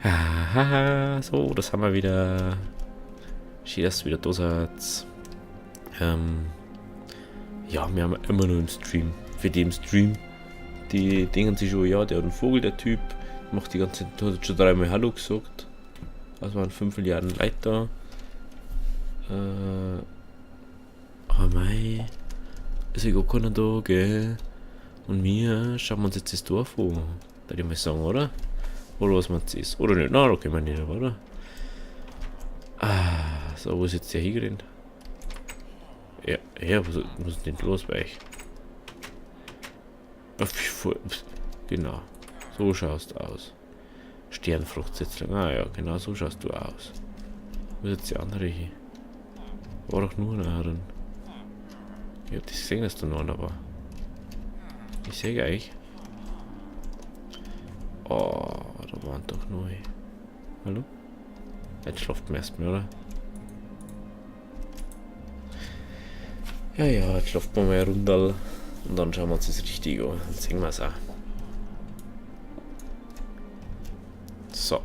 Haha, so, das haben wir wieder. Schön, dass du wieder da seid. Ja, wir haben immer noch einen Stream. Für den Stream, die denken sich schon, ja, der hat einen Vogel, der Typ. Macht die ganze Zeit, hat schon dreimal Hallo gesagt. Also waren 5 Milliarden Leute da. Oh mei, ist ja gar keiner da, gell? Und wir schauen uns jetzt das Dorf an. Darf ich mal sagen, oder? Oder was man jetzt? Oder nicht? Na, da können wir nicht, oder? So, wo ist jetzt der hingerannt? Ja, was ist denn los bei euch? Genau. So schaust du aus. Sternfruchtsitzling. Ja, genau so schaust du aus. Wo ist jetzt die andere hier? War doch nur einer drin. Ich hab das gesehen, dass da noch einer war. Ich sehe euch. Oh, da waren doch nur. Hallo? Jetzt schlaft man erstmal, oder? Ja, jetzt schlaft man mal runter. Und dann schauen wir uns das richtig an. Dann sehen wir es auch. So.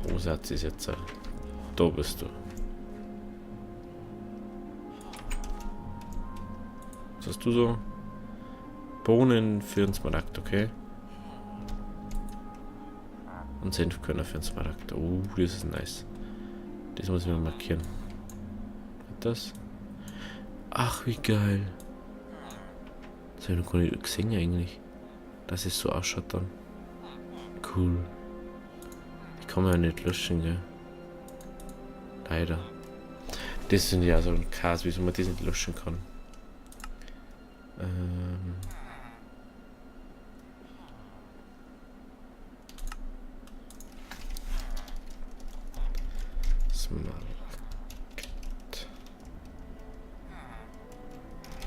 Wo seid ihr jetzt? Da bist du. Was hast du so? Bohnen für einen Smaragd, okay? Und Senfkörner für einen Smaragd. Das ist nice. Das muss ich mal markieren. Das? Ach, wie geil. Das habe ich noch gar nicht gesehen eigentlich. Dass es so ausschaut dann. Cool. Ich kann man ja nicht löschen, gell? Leider. Das sind ja so ein Chaos, wieso man das nicht löschen kann. Smaragd.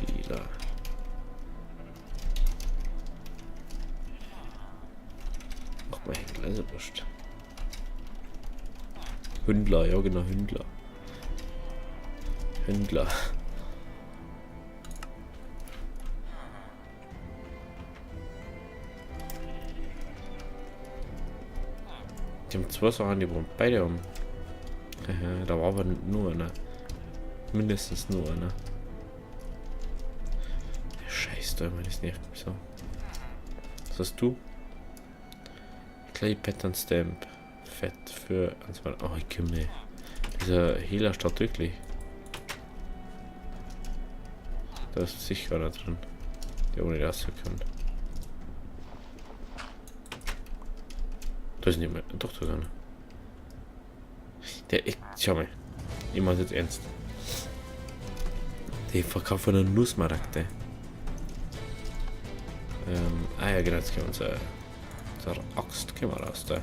Lila. Mach mal Händler, ist ja wurscht. Hündler, ja genau, Hündler. Hündler. Die haben zwei Sachen, die wollen beide haben. Da war aber nur einer. Mindestens nur einer. Scheiß da, das nervt mich so. Was hast du? Clay Pattern Stamp. Fett für. Oh, ich kümmere. Dieser Healer steht wirklich. Da ist sicher einer drin. Der ohne das kann. Da ist nicht mehr. Doch, da kann. Schau mal. Ich mach's jetzt ernst. Die verkaufen nur Nussmaragde. Ja, genau, jetzt können wir unsere Axt raus da.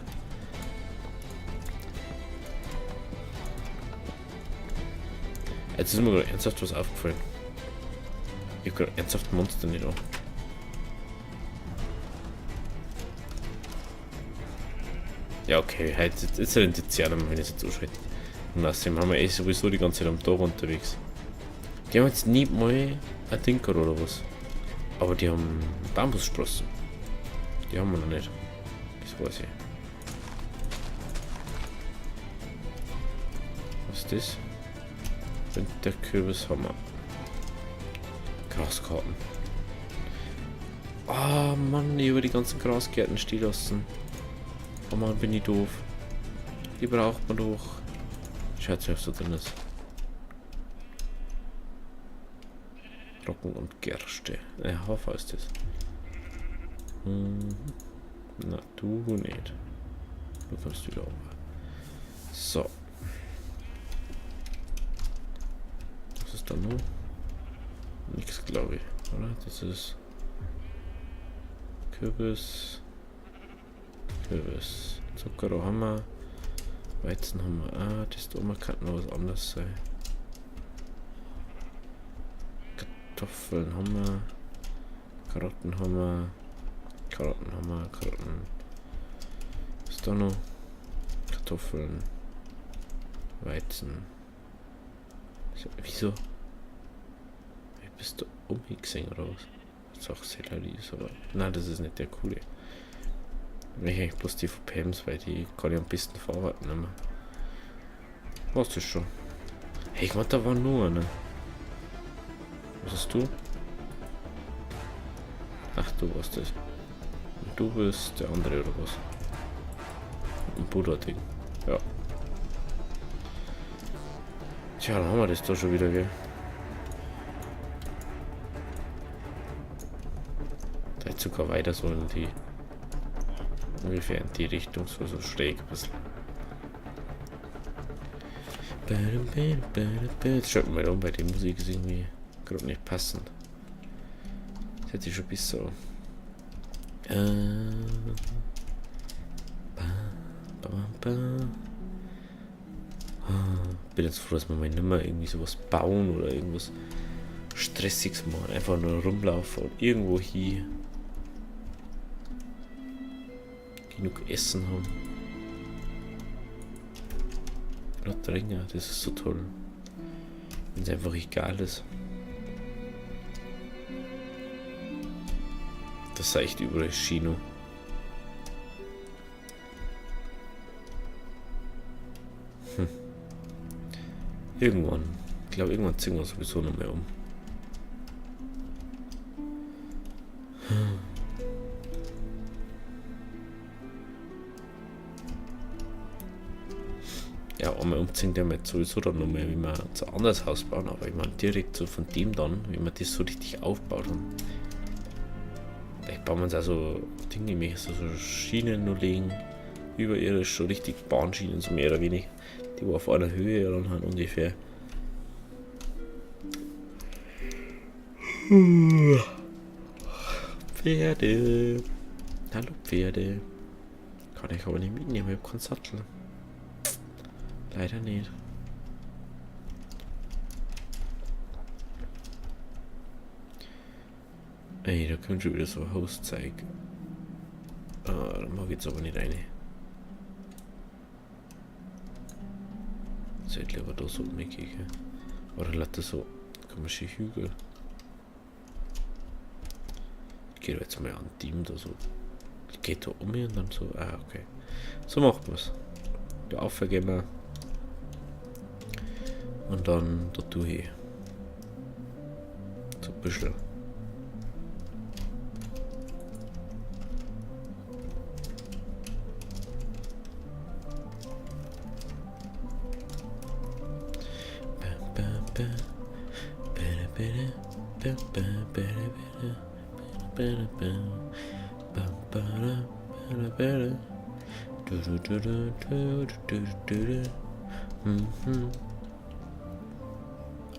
Jetzt ist mir gerade ernsthaft was aufgefallen. Ich hab gerade ernsthaft Monster nicht an. Ja, okay, jetzt rennt die wenn ich es jetzt anschaue. Und außerdem haben wir sowieso die ganze Zeit am Tag unterwegs. Die haben jetzt nicht mal ein Tinker oder was. Aber die haben Bambussprossen. Die haben wir noch nicht. Das weiß ich. Was ist das? Winterkürbis haben wir. Graskarten. Ah, Mann, ich über die ganzen Grasgärten stehen lassen. Oh Mann, bin ich doof. Die braucht man doch. Schaut, was da drin ist. Roggen und Gerste. Hafer ist das. Na, du nicht. Du kommst wieder oben. So. Was ist da noch? Nix, glaube ich. Oder? Das ist Kürbis. Zucker haben wir. Weizen haben wir. Das da oben kann noch was anderes sein. Kartoffeln haben wir. Karotten haben wir. Karotten. Was ist da noch? Kartoffeln. Weizen. Wieso? Bist du umgesehen oder was? Das ist auch Sellerie, aber. Nein, das ist nicht der coole. Ich eigentlich bloß die von Pams, weil die kann ich am besten verarbeiten. Immer. Was ist schon? Hey, ich meine, da war nur eine. Was hast du? Ach, du warst das. Und du bist der andere oder was? Ein Buddha-Ding. Ja. Tja, dann haben wir das da schon wieder, gell? Da ist sogar weiter so in die. Ungefähr in die Richtung, so schräg ein bisschen. Jetzt schaut mal um, bei der Musik ist irgendwie gerade nicht passend. Das hätte ich schon bis so. Bin jetzt froh, dass wir mal nicht mehr irgendwie sowas bauen oder irgendwas Stressiges machen. Einfach nur rumlaufen und irgendwo hier genug Essen haben. Lotharinger, das ist so toll. Wenn es einfach egal ist. Das ist echt überall Chino. Irgendwann. Ich glaube, irgendwann ziehen wir sowieso noch mehr um. Ja, einmal umziehen der jetzt sowieso dann noch mehr, wie wir so ein anderes Haus bauen, aber ich meine direkt so von dem dann, wie man das so richtig aufbaut. Und vielleicht bauen wir uns auch so Dinge mehr, so Schienen nur legen, überirdisch, so richtig Bahnschienen, so mehr oder weniger, die wo auf einer Höhe dann halt ungefähr. Pferde. Hallo Pferde. Kann ich aber nicht mitnehmen, ich habe keinen Sattel. Leider nicht. Ey, da kommt schon wieder so ein Haus zeigen. Ah, da mag ich jetzt aber nicht rein. Sollte lieber da so umgehen. Oder lässt das so komische Hügel. Ich gehe jetzt mal an Team da so. Ich gehe da um und dann so. Ah, okay. So macht man es. Da aufgehen wir. Und dann da durch. So ein bisschen.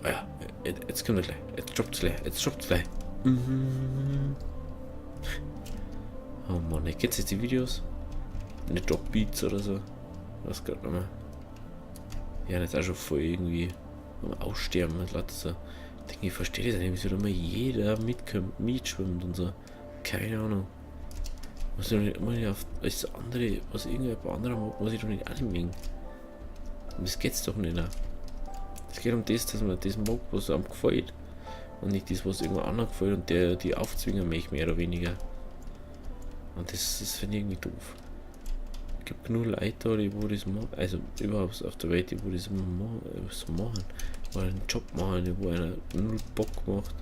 Ah ja, jetzt kommt er gleich. Jetzt droppt es gleich. Oh Mann, ich kennst jetzt die Videos? Nicht Drop Beats oder so. Was gerade nochmal. Ja, das ist auch schon voll irgendwie am Aussterben mit Leute so. Ich denke, ich verstehe das nicht, wieso da immer jeder mitschwimmt und so. Keine Ahnung. Was ich doch nicht immer auf das andere, was irgendjemand anderer mag, muss ich doch nicht anmengen. Und das geht's doch nicht. Es geht um das, dass man das mag, was einem gefällt. Und nicht das, was irgendwo anderen gefällt und der die aufzwingen möchte, mehr oder weniger. Und das finde ich irgendwie doof. Es gibt genug Leute, die wo das machen, also überhaupt auf der Welt, die wo das machen, oder einen Job machen, wo einer null Bock macht.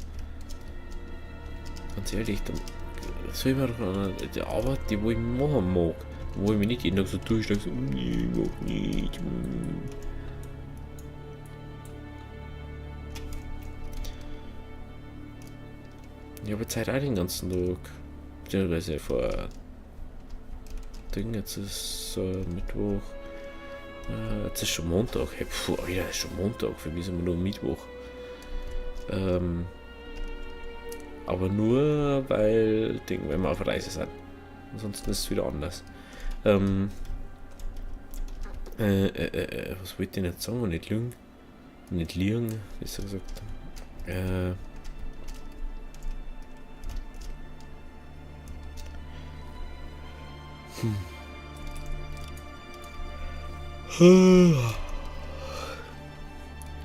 Ganz ehrlich, dann soll man doch an der Arbeit, die wo ich machen mag, wo ich mich nicht jeden Tag so durchschlage, so, nee, ich mag nicht. Ich habe Zeit auch den ganzen Tag, beziehungsweise vor Ding, jetzt ist Mittwoch, jetzt ist schon Montag, hey, puh, Alter, ist schon Montag, für mich sind wir nur Mittwoch. Aber nur, weil, wenn wir auf Reise sind. Ansonsten ist es wieder anders. Was wollte ich nicht sagen? Nicht lügen. Nicht liegen, besser gesagt.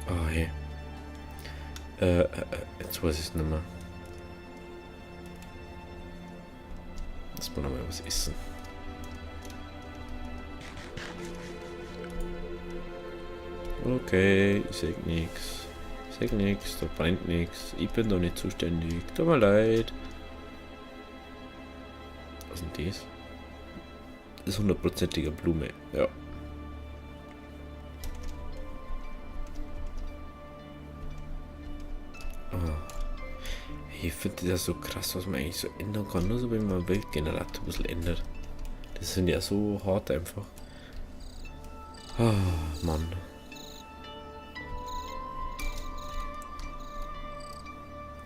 Oh, hey. Jetzt weiß ich es nicht mehr. Lass mal noch mal was essen. Okay, ich sag nix. Ich sag nix, da brennt nix. Ich bin doch nicht zuständig. Tut mir leid. Was ist denn das? Das ist 100%iger Blume. Ja. Ich finde das so krass, was man eigentlich so ändern kann. Nur so, wenn man einen Weltgenerator ein bisschen ändert. Das sind ja so hart einfach. Ah, Mann.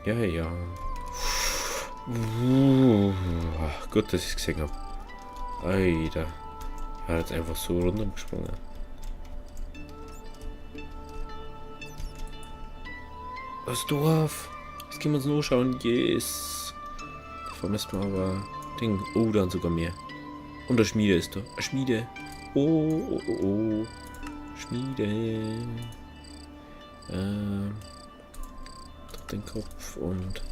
Ja, ja. Gut, dass ich es gesehen habe. Alter. Er hat jetzt einfach so runtergesprungen. Das Dorf. Jetzt gehen wir uns nur schauen. Yes. Davor müssen wir aber Ding. Oh, dann sogar mehr. Und der Schmiede ist da. Eine Schmiede. Oh, oh, oh, oh. Schmiede. Den Kopf und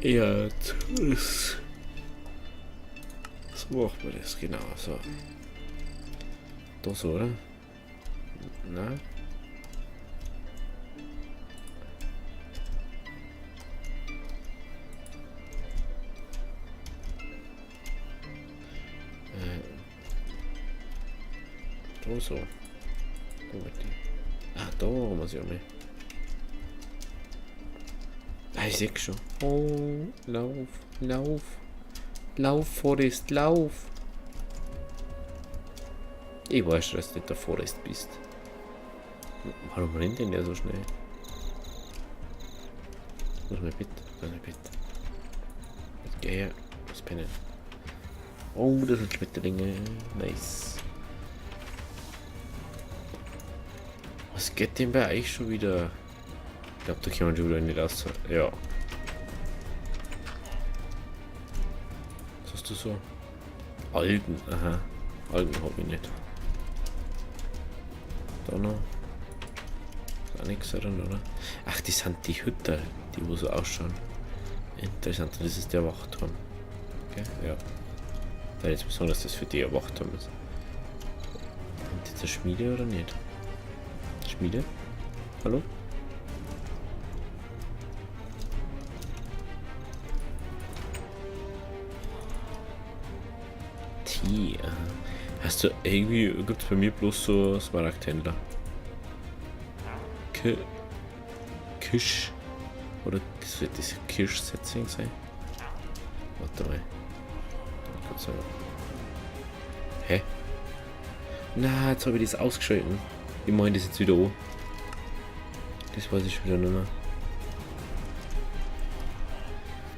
ja, tschüss. So macht man das genau so. Da so, oder? Nein. Da so. Da wird die. Ah, da muss ich auch mal. Ah, ich sehe schon. Oh, lauf, lauf. Lauf, Forrest, lauf. Ich weiß schon, dass du nicht der Forrest bist. Warum rennt denn der so schnell? Muss mal bitte, Jetzt geh her, muss pennen. Oh, das sind Schmetterlinge. Nice. Was geht denn bei euch schon wieder? Ich glaube, da kann man schon wieder nicht raus. Ja. Was hast du so? Algen, aha. Algen habe ich nicht. Da noch. Ist auch nichts drin, oder? Ach, die sind die Hütter, die wo so ausschauen. Interessant, das ist der Wachturm. Okay, ja. Da jetzt besonders, dass das für die ein Wachturm ist. Und jetzt eine Schmiede oder nicht? Schmiede? Hallo? Tee. Hast du irgendwie, gibt es bei mir bloß so Smaragdhändler? Kisch. Oder wird das Kirsch-Setting sein? Warte mal. Kurz sagen. Hä? Na, jetzt habe ich das ausgeschalten. Ich mache das jetzt wieder an. Das weiß ich wieder nicht mehr.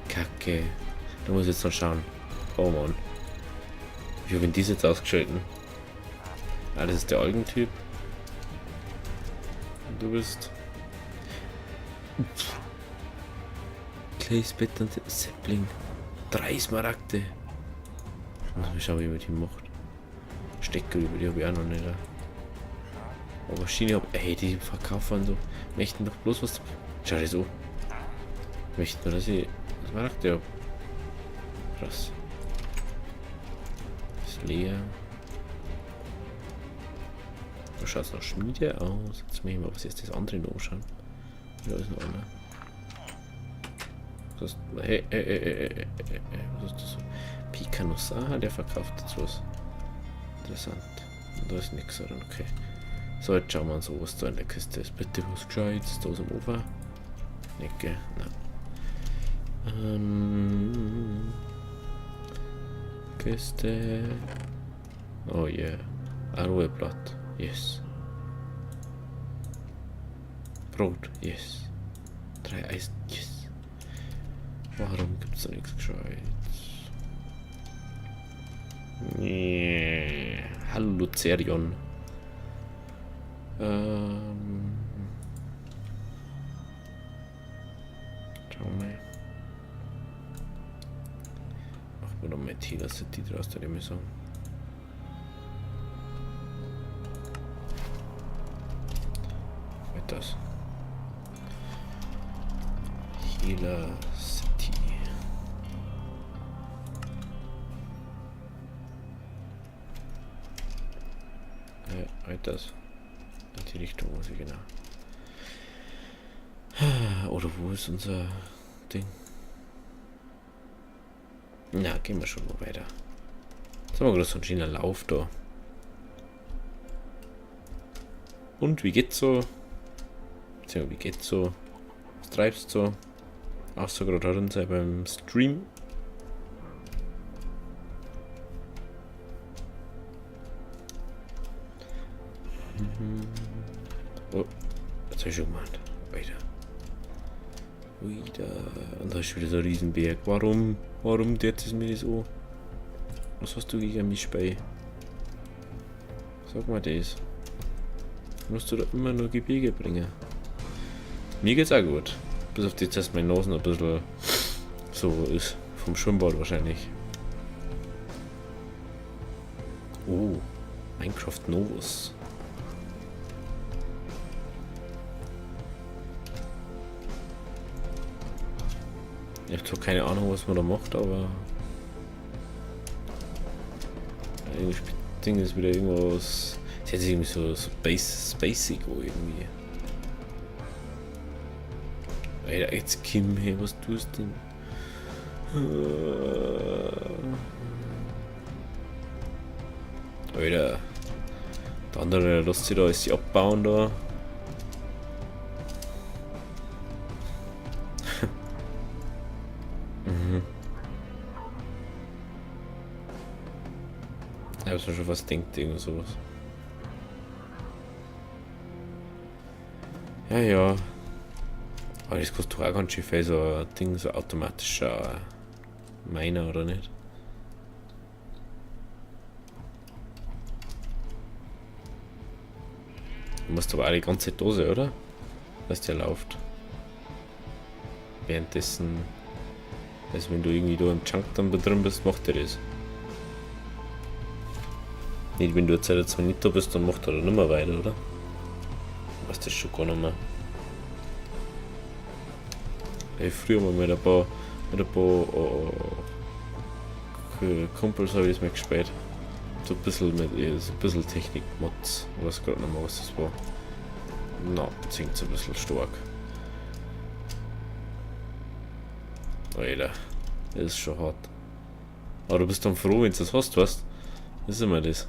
Kacke. Da muss ich jetzt noch schauen. Oh Mann. Ich habe ihn das jetzt ausgeschalten. Ah, das ist der Algentyp. Und du bist. Clays Bett und Säppling. 3 Smaragde. Muss mal schauen, wie man die macht. Stecker über die habe ich auch noch nicht. Aber Schiene hab. Ey, die verkaufen so. Möchten doch bloß was. Schau dir so. Möchten nur, dass ich Smaragde habe. Krass. Ist leer. Da schaut es nach Schmiede aus. Jetzt muss ich mal was jetzt das andere noch anschauen. Da ist noch einer. Was hast du? Hey. Was hast du so? Pikanuss. Ah, der verkauft jetzt was. Interessant. Und da ist nichts drin, okay. So, jetzt schauen wir uns an, was da in der Kiste ist. Bitte was Gescheites. Da aus dem Ofen. Nicht, gell? Nein. Kiste. Oh yeah. Ein Ruheblatt. Yes. Brot. Yes. 3 Eisen. Yes. Warum gibt's da nichts Gescheites? Nee. Hallo Lucerion. Schau mal. Machen wir noch mal Tina City draus, da nehme ich sagen. Mit das. Healer City. Halt das. In die Richtung muss ich genau. Oder wo ist unser Ding? Na, gehen wir schon mal weiter. Jetzt haben wir gerade so einen schönen Lauf da. Und wie geht's so? Wie geht's so? Was treibst du so? Auch so gerade drin sein beim Stream. Oh, jetzt hab ich schon gemacht. Weiter. Wieder. Und da ist wieder so ein Riesenberg. Warum tut es mir so? Was hast du gegen mich bei? Sag mal das. Musst du da immer nur Gebirge bringen? Mir geht's auch gut. Bis auf die, dass meine Nase ein bisschen so ist. Vom Schwimmbad wahrscheinlich. Oh, Minecraft Novus. Ich habe zwar keine Ahnung, was man da macht, aber das Ding ist wieder irgendwas. Es hört sich irgendwie so spacig irgendwie. Alter, jetzt Kim, hey, was tust du denn? Alter, der andere lässt sich da alles abbauen da. Ich hab's mir schon fast denkt, irgend sowas. Ja, ja. Aber das kostet doch auch ganz schön viel, so ein Ding, so automatischer Miner, oder nicht? Du musst aber auch die ganze Dose, oder? Dass der läuft. Währenddessen, also wenn du irgendwie da im Chunk dann drin bist, macht er das. Nicht, wenn du jetzt halt nicht da bist, dann macht er nicht mehr weiter, oder? Du weißt das schon gar nicht mehr. Ey, früher mal mit ein paar Kumpels habe ich das mal gespielt. So ein bisschen mit so ein bisschen Technik-Mods. Ich weiß gerade nicht mehr, was das war. Na, singt so ein bisschen stark. Alter, das ist schon hart. Aber du bist dann froh, wenn du das hast, weißt du? Das ist immer das.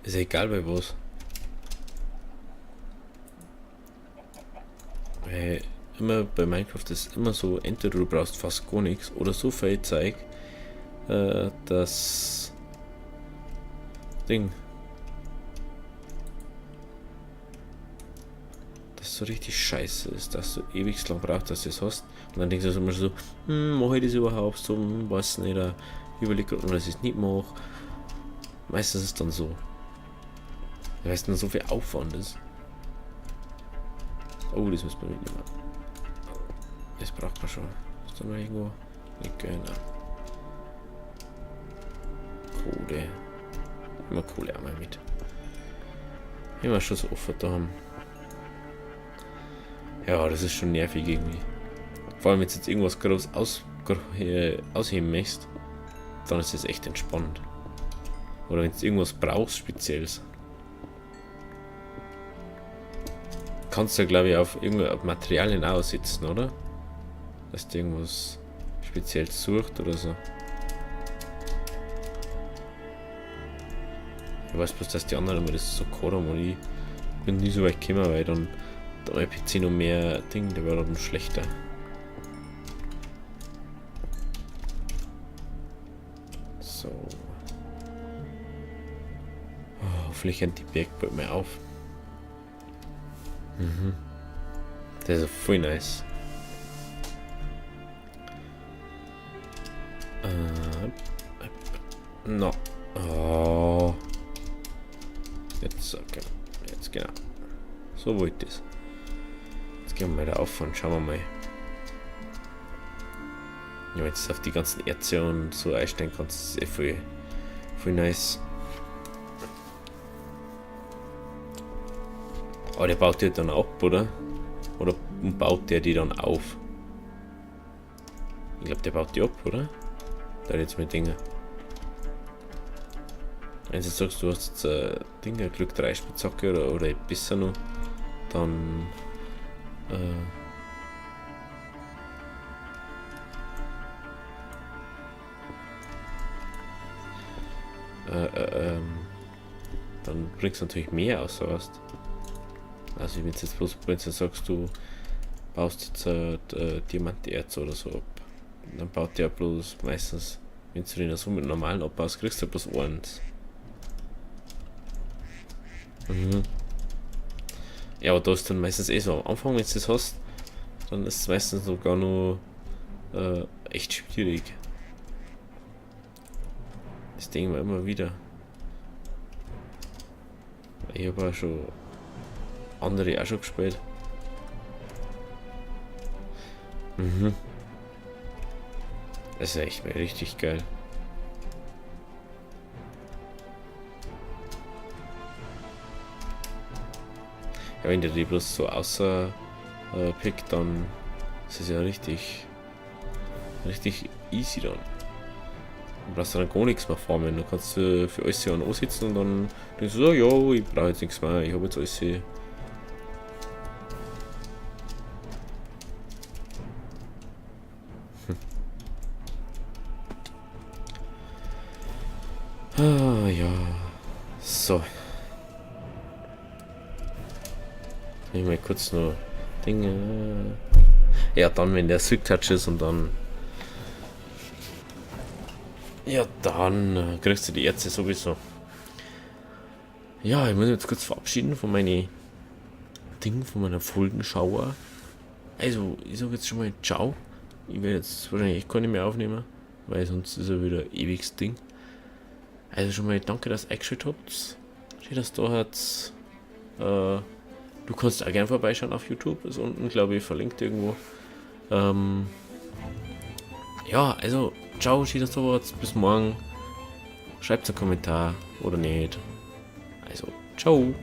Ist ja egal bei was. Weil immer bei Minecraft ist immer so, entweder du brauchst fast gar nichts oder so viel Zeug, das Ding, das so richtig scheiße ist, dass du ewig lang brauchst, dass du es hast. Und dann denkst du immer so, mache ich das überhaupt so, weiß nicht, überleg gerade, dass ich es nicht mache. Meistens ist es dann so. Weil es dann so viel Aufwand ist. Oh, das müssen wir mitnehmen. Das braucht man schon. Ist da noch irgendwo? Nicht gerne. Kohle. Immer Kohle einmal mit. Immer schon so offen da haben. Ja, das ist schon nervig irgendwie. Vor allem, wenn du jetzt irgendwas groß ausheben möchtest, dann ist das echt entspannt. Oder wenn du irgendwas brauchst, Spezielles. Kannst du ja, glaube ich, auf irgendein Materialien aussetzen, oder? Dass du irgendwas Spezielles sucht oder so. Ich weiß bloß, dass die anderen immer das so gehabt haben und ich bin nie so weit gekommen, weil dann mein PC noch mehr Ding, der war dann schlechter. So. Oh, hoffentlich hört die Bergbau mehr auf. Mhm. Das ist voll nice. No. Oh. Jetzt, okay. Jetzt genau. So wollte ich es. Jetzt gehen wir mal da auf und schauen wir mal. Ja, jetzt auf die ganzen Erze und so einstellen kannst, ist eh voll nice. Aber der baut die dann ab, oder? Oder baut der die dann auf? Ich glaube, der baut die ab, oder? Da jetzt mit Dingen. Wenn du jetzt sagst, du hast jetzt Dinge, Glück 3 Spitzhacke oder besser noch, dann dann bringst du natürlich mehr aus, weißt. Also wenn du jetzt bloß, wenn du sagst, du baust jetzt Diamanterz oder so ab, dann baut der bloß meistens, wenn du den so mit normalen abbaust, kriegst du bloß eins. Mhm. Ja, aber da ist dann meistens eh so am Anfang, wenn du das hast, dann ist es meistens sogar nur echt schwierig. Das denken wir immer wieder. Ich habe auch schon andere auch schon gespielt. Mhm. Das ist echt mal richtig geil. Ja, wenn der die bloß so außer pickt, dann ist es ja richtig easy dann. Du brauchst dann gar nichts mehr farmen. Du kannst für alles ja ansitzen und dann denkst du so, ja, ich brauche jetzt nichts mehr, ich habe jetzt alles. Ah, ja. So. Ich mal kurz noch Dinge. Ja, dann, wenn der Silk Touch ist und dann. Ja, dann kriegst du die Erze sowieso. Ja, ich muss mich jetzt kurz verabschieden von meinen Dingen, von meiner Folgenschauer. Also, ich sage jetzt schon mal ciao. Ich werde jetzt wahrscheinlich echt keine mehr aufnehmen, weil sonst ist er wieder ewiges Ding. Also schon mal danke, dass ihr eingeschaltet habt. Schön, dass du da hat. Du kannst auch gerne vorbeischauen auf YouTube. Ist unten, glaube ich, verlinkt irgendwo. Ja, also, ciao, schön, dass du da wart. Bis morgen. Schreibt einen Kommentar oder nicht. Also, ciao.